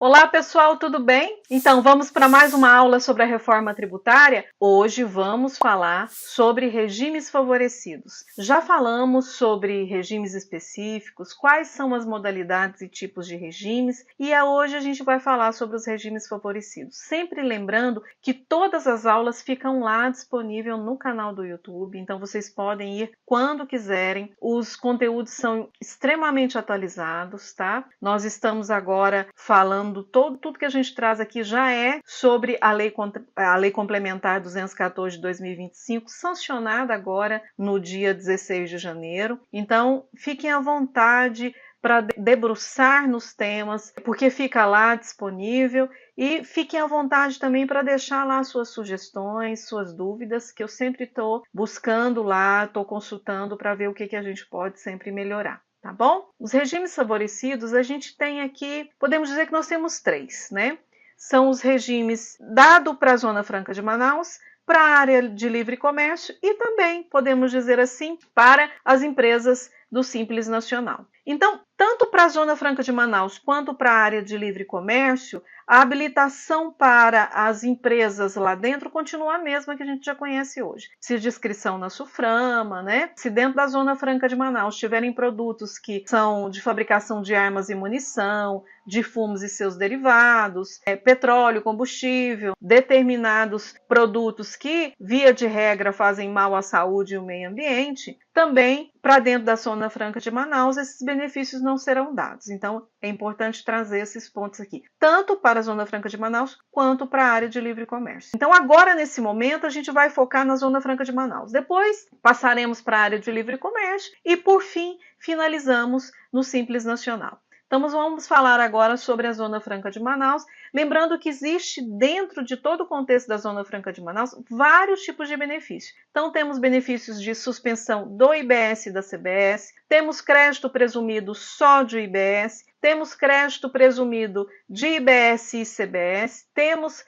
Olá pessoal, tudo bem? Então vamos para mais uma aula sobre a reforma tributária? Hoje vamos falar sobre regimes favorecidos. Já falamos sobre regimes específicos, quais são as modalidades e tipos de regimes, e hoje a gente vai falar sobre os regimes favorecidos. Sempre lembrando que todas as aulas ficam lá disponível no canal do YouTube, então vocês podem ir quando quiserem. Os conteúdos são extremamente atualizados, tá? Nós estamos agora falando tudo que a gente traz aqui já é sobre a lei complementar 214 de 2025, sancionada agora no dia 16 de janeiro. Então, fiquem à vontade para debruçar nos temas, porque fica lá disponível, e fiquem à vontade também para deixar lá suas sugestões, suas dúvidas, que eu sempre estou buscando lá, estou consultando para ver o que a gente pode sempre melhorar. Tá bom? Os regimes favorecidos, a gente tem aqui, podemos dizer que nós temos três, né? São os regimes dado para a Zona Franca de Manaus, para a área de livre comércio e também, podemos dizer assim, para as empresas do Simples Nacional. Então, tanto para a Zona Franca de Manaus quanto para a área de livre comércio, a habilitação para as empresas lá dentro continua a mesma que a gente já conhece hoje. Precisa de inscrição na SUFRAMA, né? Se dentro da Zona Franca de Manaus tiverem produtos que são de fabricação de armas e munição, de fumos e seus derivados, petróleo, combustível, determinados produtos que, via de regra, fazem mal à saúde e ao meio ambiente, também para dentro da Zona Franca de Manaus esses benefícios não serão dados. Então, é importante trazer esses pontos aqui, tanto para a Zona Franca de Manaus quanto para a área de livre comércio. Então, agora, nesse momento, a gente vai focar na Zona Franca de Manaus. Depois, passaremos para a área de livre comércio e, por fim, finalizamos no Simples Nacional. Então, vamos falar agora sobre a Zona Franca de Manaus, lembrando que existe dentro de todo o contexto da Zona Franca de Manaus vários tipos de benefícios. Então, temos benefícios de suspensão do IBS e da CBS, temos crédito presumido só de IBS, temos crédito presumido de IBS e CBS, temos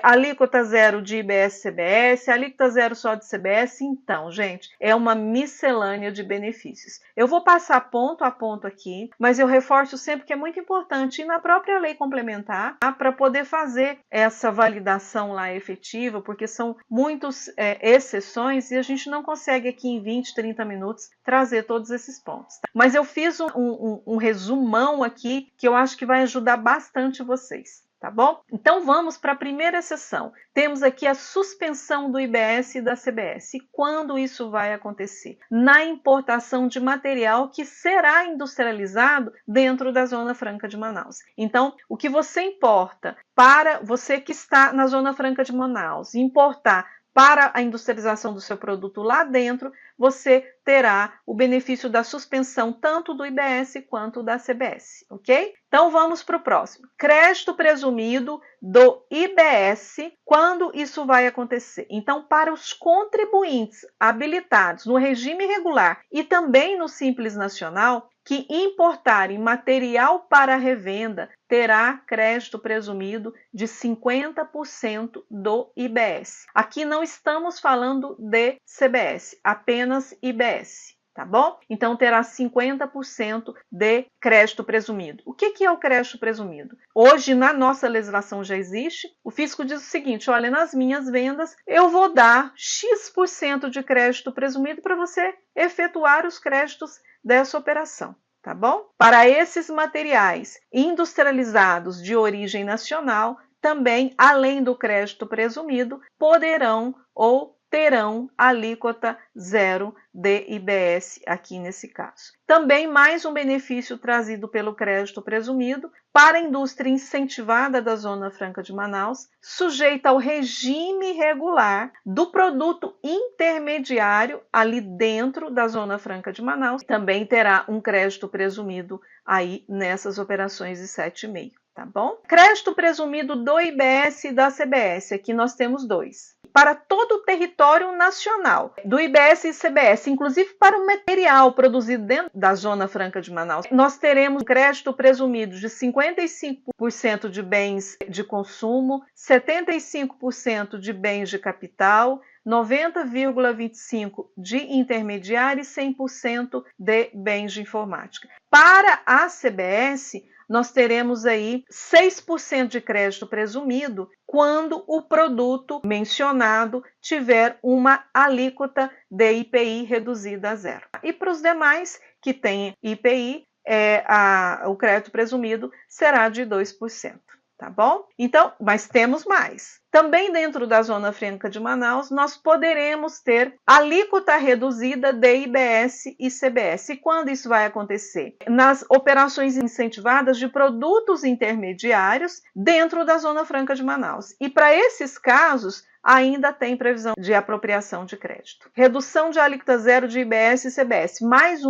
alíquota zero de IBS e CBS, alíquota zero só de CBS. Então, gente, é uma miscelânea de benefícios. Eu vou passar ponto a ponto aqui, mas eu reforço sempre que é muito importante ir na própria lei complementar, tá? Para poder fazer essa validação lá efetiva, porque são muitas exceções e a gente não consegue aqui em 20, 30 minutos trazer todos esses pontos. Tá? Mas eu fiz um resumão aqui que eu acho que vai ajudar bastante vocês. Tá bom? Então vamos para a primeira seção. Temos aqui a suspensão do IBS e da CBS. E quando isso vai acontecer? Na importação de material que será industrializado dentro da Zona Franca de Manaus. Então, o que você importa para você que está na Zona Franca de Manaus, importar para a industrialização do seu produto lá dentro, você terá o benefício da suspensão tanto do IBS quanto da CBS, ok? Então vamos para o próximo. Crédito presumido do IBS, quando isso vai acontecer? Então, para os contribuintes habilitados no regime regular e também no Simples Nacional, que importarem material para revenda, terá crédito presumido de 50% do IBS. Aqui não estamos falando de CBS, apenas IBS. Tá bom? Então, terá 50% de crédito presumido. O que é o crédito presumido? Hoje, na nossa legislação já existe. O fisco diz o seguinte, olha, nas minhas vendas, eu vou dar X% de crédito presumido para você efetuar os créditos dessa operação. Tá bom? Para esses materiais industrializados de origem nacional, também, além do crédito presumido, poderão ou terão alíquota zero de IBS aqui nesse caso. Também mais um benefício trazido pelo crédito presumido para a indústria incentivada da Zona Franca de Manaus, sujeita ao regime regular do produto intermediário ali dentro da Zona Franca de Manaus, também terá um crédito presumido aí nessas operações de 7,5. Tá bom? Crédito presumido do IBS e da CBS, aqui nós temos dois. Para todo o território nacional, do IBS e CBS, inclusive para o material produzido dentro da Zona Franca de Manaus, nós teremos crédito presumido de 55% de bens de consumo, 75% de bens de capital, 90,25% de intermediário e 100% de bens de informática. Para a CBS, nós teremos aí 6% de crédito presumido quando o produto mencionado tiver uma alíquota de IPI reduzida a zero. E para os demais que têm IPI, o crédito presumido será de 2%. Tá bom? Então, mas temos mais. Também dentro da Zona Franca de Manaus, nós poderemos ter alíquota reduzida de IBS e CBS. E quando isso vai acontecer? Nas operações incentivadas de produtos intermediários dentro da Zona Franca de Manaus. E para esses casos, ainda tem previsão de apropriação de crédito. Redução de alíquota zero de IBS e CBS. Mais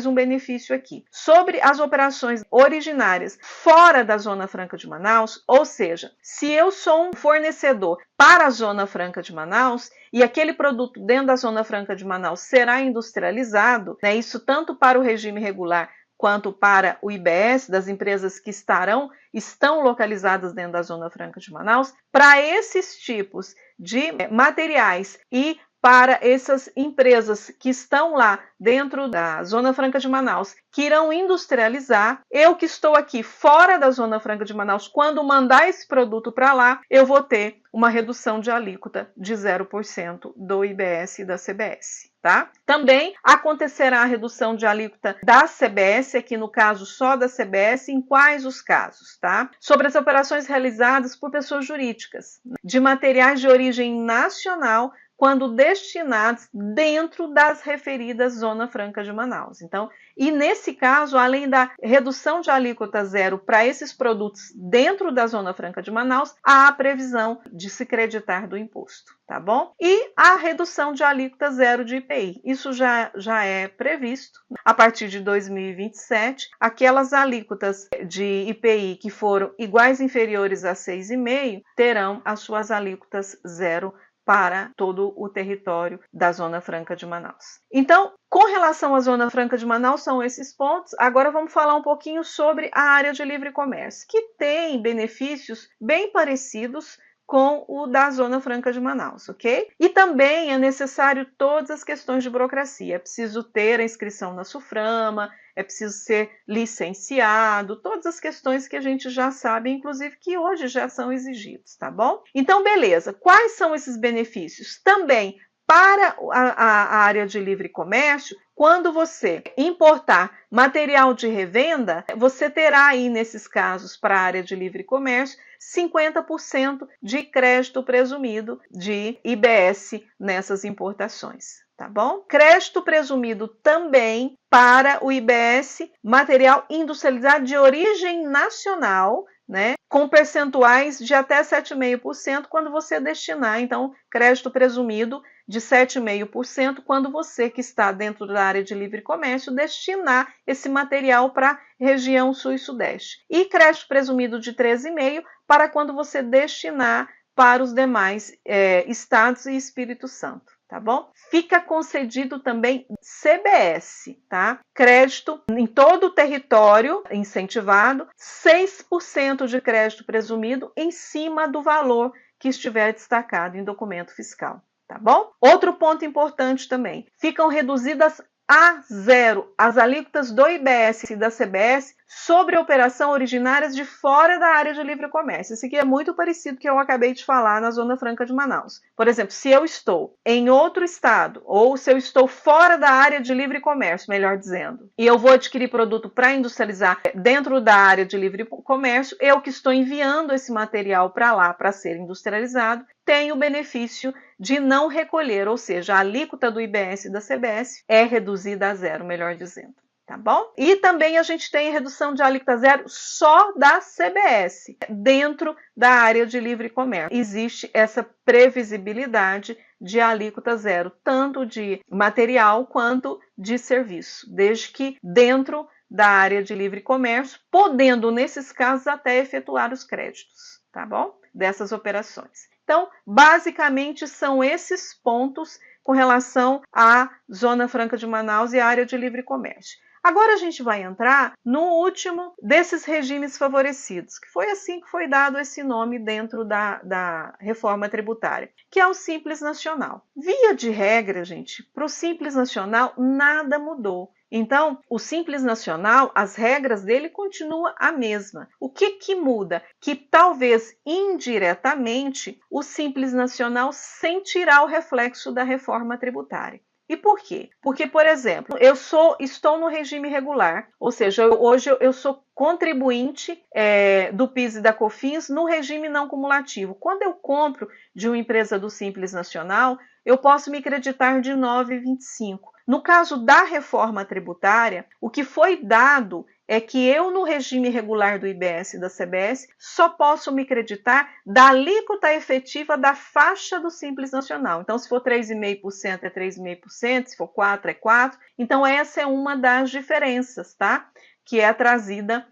um benefício aqui. Sobre as operações originárias fora da Zona Franca de Manaus, ou seja, se eu sou um fornecedor para a Zona Franca de Manaus e aquele produto dentro da Zona Franca de Manaus será industrializado, né, isso tanto para o regime regular quanto para o IBS, das empresas que estão localizadas dentro da Zona Franca de Manaus, para esses tipos de materiais e para essas empresas que estão lá dentro da Zona Franca de Manaus, que irão industrializar, eu que estou aqui fora da Zona Franca de Manaus, quando mandar esse produto para lá, eu vou ter uma redução de alíquota de 0% do IBS e da CBS. Tá? Também acontecerá a redução de alíquota da CBS, aqui no caso só da CBS, em quais os casos? Tá? Sobre as operações realizadas por pessoas jurídicas, de materiais de origem nacional, quando destinados dentro das referidas Zona Franca de Manaus. Então, e nesse caso, além da redução de alíquota zero para esses produtos dentro da Zona Franca de Manaus, há a previsão de se creditar do imposto, tá bom? E a redução de alíquota zero de IPI. Isso já é previsto a partir de 2027. Aquelas alíquotas de IPI que foram iguais ou inferiores a 6,5 terão as suas alíquotas zero para todo o território da Zona Franca de Manaus. Então, com relação à Zona Franca de Manaus, são esses pontos. Agora vamos falar um pouquinho sobre a área de livre comércio, que tem benefícios bem parecidos com o da Zona Franca de Manaus, ok? E também é necessário todas as questões de burocracia. É preciso ter a inscrição na SUFRAMA, é preciso ser licenciado, todas as questões que a gente já sabe, inclusive que hoje já são exigidos, tá bom? Então, beleza. Quais são esses benefícios? Também para a área de livre comércio, quando você importar material de revenda, você terá aí, nesses casos, para a área de livre comércio, 50% de crédito presumido de IBS nessas importações, tá bom? Crédito presumido também para o IBS, material industrializado de origem nacional, né, com percentuais de até 7,5% quando você destinar, então, crédito presumido de 7,5% quando você que está dentro da área de livre comércio destinar esse material para a região sul e sudeste. E crédito presumido de 13,5% para quando você destinar para os demais estados e Espírito Santo, tá bom? Fica concedido também CBS, tá? Crédito em todo o território incentivado, 6% de crédito presumido em cima do valor que estiver destacado em documento fiscal. Tá bom? Outro ponto importante também, ficam reduzidas a zero as alíquotas do IBS e da CBS sobre operação originárias de fora da área de livre comércio. Isso aqui é muito parecido com o que eu acabei de falar na Zona Franca de Manaus. Por exemplo, se eu estou em outro estado, ou se eu estou fora da área de livre comércio, melhor dizendo, e eu vou adquirir produto para industrializar dentro da área de livre comércio, eu que estou enviando esse material para lá para ser industrializado, tenho o benefício de não recolher, ou seja, a alíquota do IBS e da CBS é reduzida a zero, melhor dizendo. Tá bom? E também a gente tem redução de alíquota zero só da CBS, dentro da área de livre comércio. Existe essa previsibilidade de alíquota zero, tanto de material quanto de serviço, desde que dentro da área de livre comércio, podendo, nesses casos, até efetuar os créditos, tá bom? Dessas operações. Então, basicamente, são esses pontos com relação à Zona Franca de Manaus e à área de livre comércio. Agora a gente vai entrar no último desses regimes favorecidos, que foi assim que foi dado esse nome dentro da reforma tributária, que é o Simples Nacional. Via de regra, gente, para o Simples Nacional nada mudou. Então, o Simples Nacional, as regras dele continuam a mesma. O que muda? Que talvez indiretamente o Simples Nacional sentirá o reflexo da reforma tributária. E por quê? Porque, por exemplo, estou no regime regular, ou seja, hoje eu sou contribuinte do PIS e da COFINS no regime não cumulativo. Quando eu compro de uma empresa do Simples Nacional, eu posso me creditar de 9,25. No caso da reforma tributária, o que foi dado é que eu, no regime regular do IBS e da CBS, só posso me creditar da alíquota efetiva da faixa do Simples Nacional. Então, se for 3,5% é 3,5%, se for 4% é 4%. Então, essa é uma das diferenças, tá? Que é trazida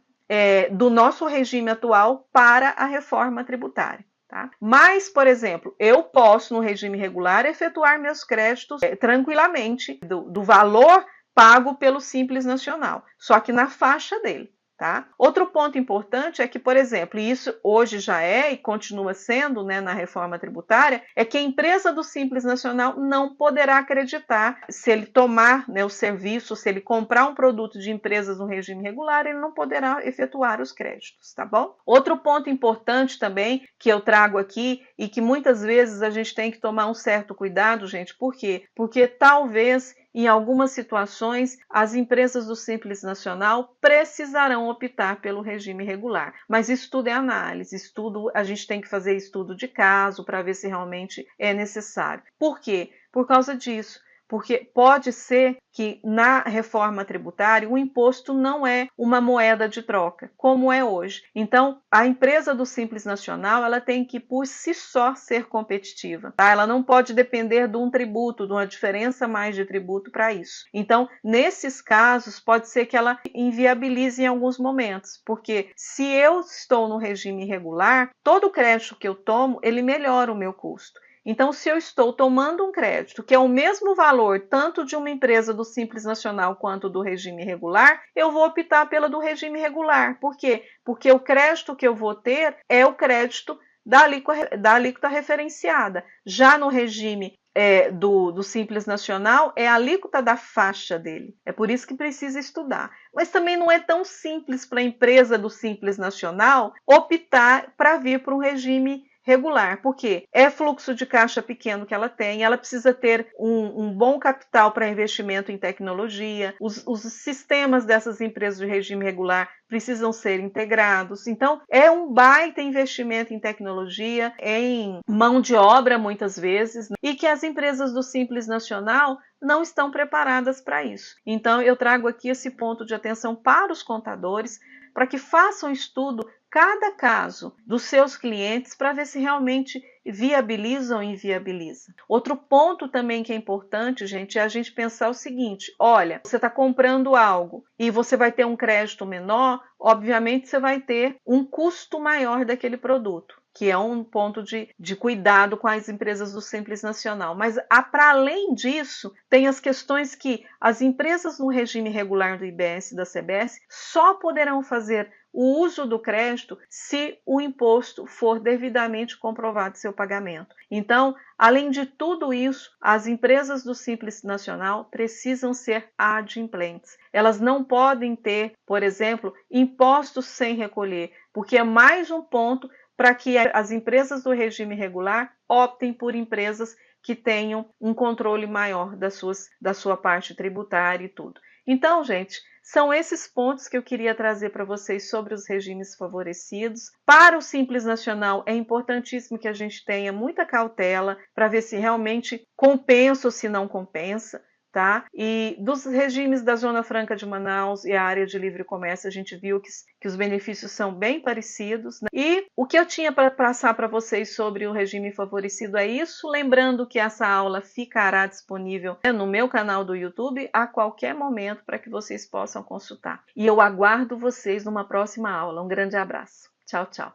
do nosso regime atual para a reforma tributária. Tá? Mas, por exemplo, eu posso, no regime regular, efetuar meus créditos tranquilamente do valor pago pelo Simples Nacional, só que na faixa dele. Tá? Outro ponto importante é que, por exemplo, e isso hoje já é e continua sendo, né, na reforma tributária, é que a empresa do Simples Nacional não poderá acreditar, se ele tomar, né, o serviço, se ele comprar um produto de empresas no regime regular, ele não poderá efetuar os créditos, tá bom? Outro ponto importante também que eu trago aqui e que muitas vezes a gente tem que tomar um certo cuidado, gente, por quê? Porque talvez em algumas situações, as empresas do Simples Nacional precisarão optar pelo regime regular. Mas isso tudo é análise, a gente tem que fazer estudo de caso para ver se realmente é necessário. Por quê? Por causa disso. Porque pode ser que na reforma tributária o imposto não é uma moeda de troca, como é hoje. Então, a empresa do Simples Nacional ela tem que, por si só, ser competitiva. Tá? Ela não pode depender de um tributo, de uma diferença mais de tributo para isso. Então, nesses casos, pode ser que ela inviabilize em alguns momentos, porque se eu estou no regime regular, todo o crédito que eu tomo, ele melhora o meu custo. Então, se eu estou tomando um crédito que é o mesmo valor tanto de uma empresa do Simples Nacional quanto do regime regular, eu vou optar pela do regime regular. Por quê? Porque o crédito que eu vou ter é o crédito da alíquota referenciada. Já no regime do Simples Nacional, é a alíquota da faixa dele. É por isso que precisa estudar. Mas também não é tão simples para a empresa do Simples Nacional optar para vir para um regime regular, porque é fluxo de caixa pequeno que ela tem, ela precisa ter um bom capital para investimento em tecnologia, os sistemas dessas empresas de regime regular precisam ser integrados, então é um baita investimento em tecnologia, em mão de obra muitas vezes, e que as empresas do Simples Nacional não estão preparadas para isso. Então eu trago aqui esse ponto de atenção para os contadores, para que façam estudo cada caso dos seus clientes para ver se realmente viabiliza ou inviabiliza. Outro ponto também que é importante, gente, é a gente pensar o seguinte: olha, você está comprando algo e você vai ter um crédito menor, obviamente você vai ter um custo maior daquele produto, que é um ponto de cuidado com as empresas do Simples Nacional. Mas, para além disso, tem as questões que as empresas no regime regular do IBS e da CBS só poderão fazer o uso do crédito se o imposto for devidamente comprovado seu pagamento. Então, além de tudo isso, as empresas do Simples Nacional precisam ser adimplentes. Elas não podem ter, por exemplo, impostos sem recolher, porque é mais um ponto para que as empresas do regime regular optem por empresas que tenham um controle maior da sua parte tributária e tudo. Então, gente, são esses pontos que eu queria trazer para vocês sobre os regimes favorecidos. Para o Simples Nacional, é importantíssimo que a gente tenha muita cautela para ver se realmente compensa ou se não compensa. Tá? E dos regimes da Zona Franca de Manaus e a área de livre comércio, a gente viu que os benefícios são bem parecidos, né? E o que eu tinha para passar para vocês sobre o regime favorecido é isso, lembrando que essa aula ficará disponível no meu canal do YouTube a qualquer momento para que vocês possam consultar. E eu aguardo vocês numa próxima aula. Um grande abraço. Tchau, tchau.